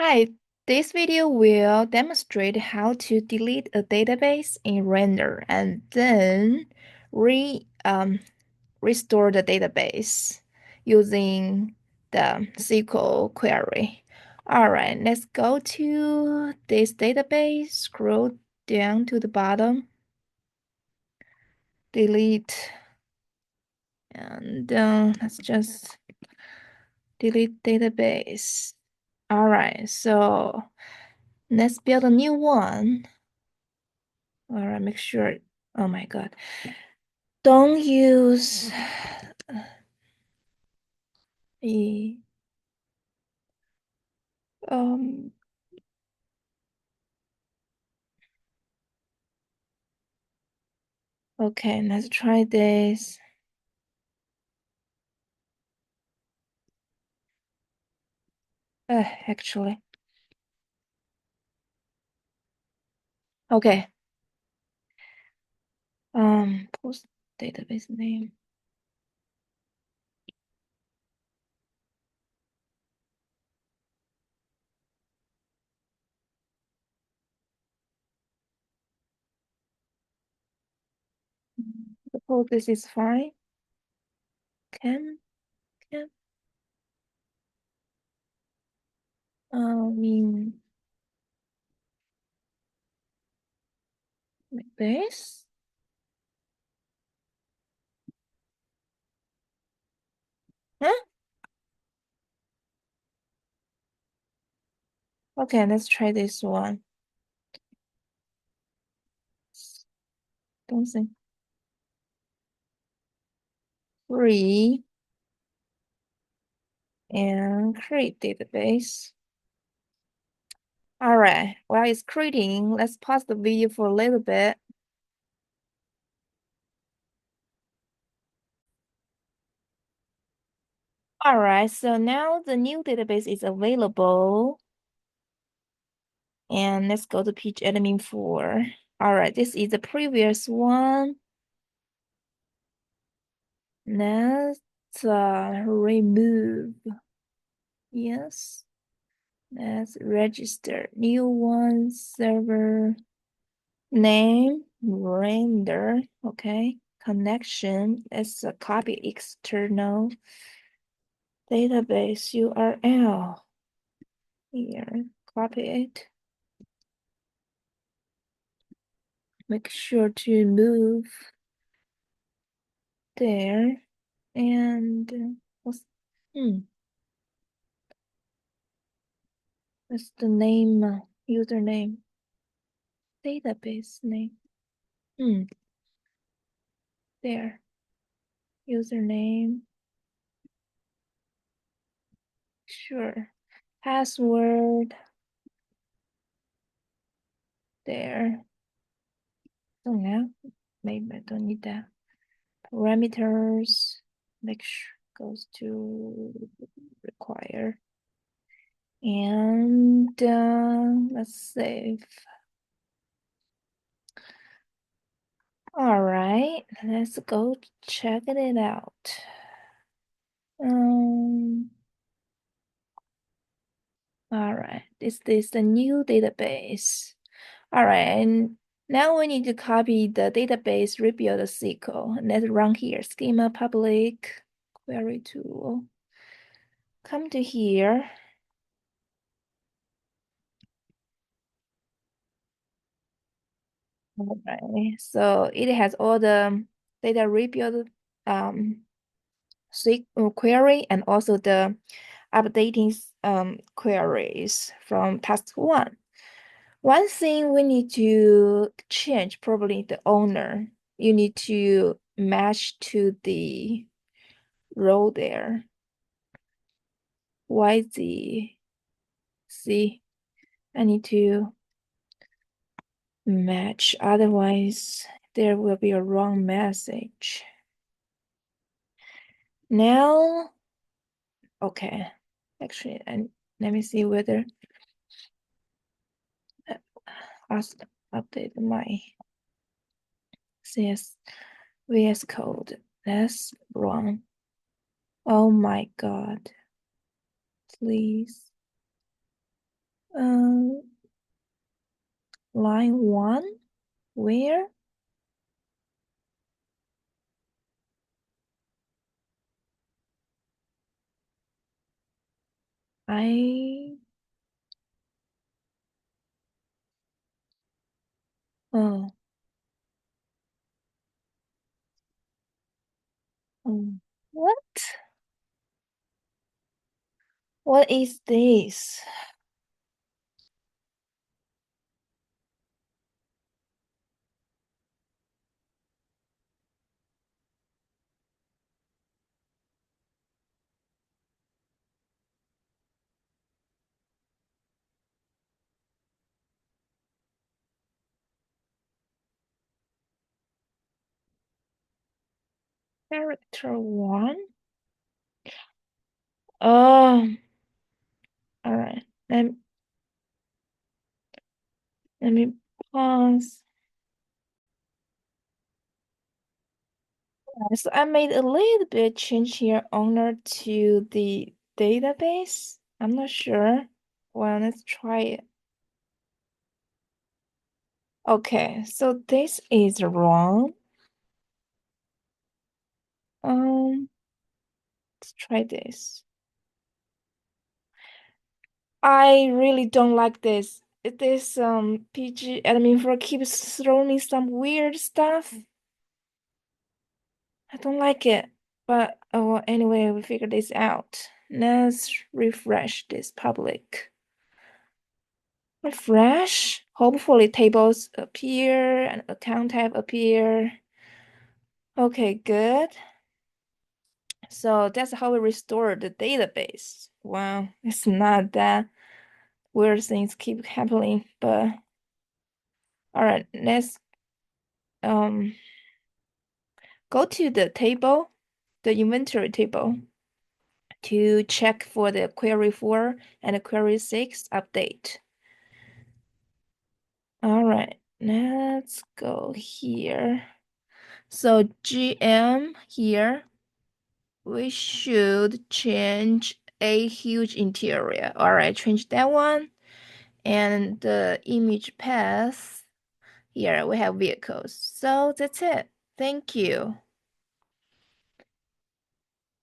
Hi, this video will demonstrate how to delete a database in Render and then restore the database using the SQL query. All right, let's go to this database, scroll down to the bottom, delete, and let's just delete database. All right, so let's build a new one. All right, make sure. Oh my God. Don't use the um okay, let's try this. Actually. Okay. Post database name. Suppose this is fine. Can mean like this. Huh? Okay, let's try this one. Don't think. Free and create database. All right, while it's creating, let's pause the video for a little bit. All right, so now the new database is available. And let's go to pgadmin 4. All right, this is the previous one. Let's remove. Yes. Let's register. New one, server name, render. Okay. Connection. Let's copy external database URL. Here, copy it. Make sure to move there. And what's what's the name, username, database name? There, username, sure. Password, there. Oh, yeah, maybe I don't need that. Parameters, make sure goes to require. And let's save. All right, let's go check it out. All right, this is the new database. All right, and now we need to copy the database, rebuild the SQL. Let's run here, schema public query tool. Come to here. All right, so it has all the data rebuild query and also the updating queries from task one. One thing we need to change, probably the owner. You need to match to the row there. YZ. See, I need to match, otherwise there will be a wrong message. Now, okay, actually, and let me see whether I'll update my VS Code. That's wrong. Oh my God, please. Um, line one, where I oh what? What is this? Character one? Oh, all right. Let me pause. So I made a little bit change here, owner to the database. I'm not sure. Well, let's try it. Okay, so this is wrong. Let's try this. I really don't like this. This PG admin for keeps throwing me some weird stuff. I don't like it. But oh, anyway, we figured this out. Let's refresh this public. Refresh. Hopefully tables appear and account type appear. Okay, good. So that's how we restore the database. Wow, it's not that weird things keep happening, but all right, let's um go to the table, the inventory table, to check for the query 4 and the query 6 update. All right, let's go here. So GM here, we should change a huge interior. All right, change that one. And the image path, here we have vehicles. So that's it. Thank you.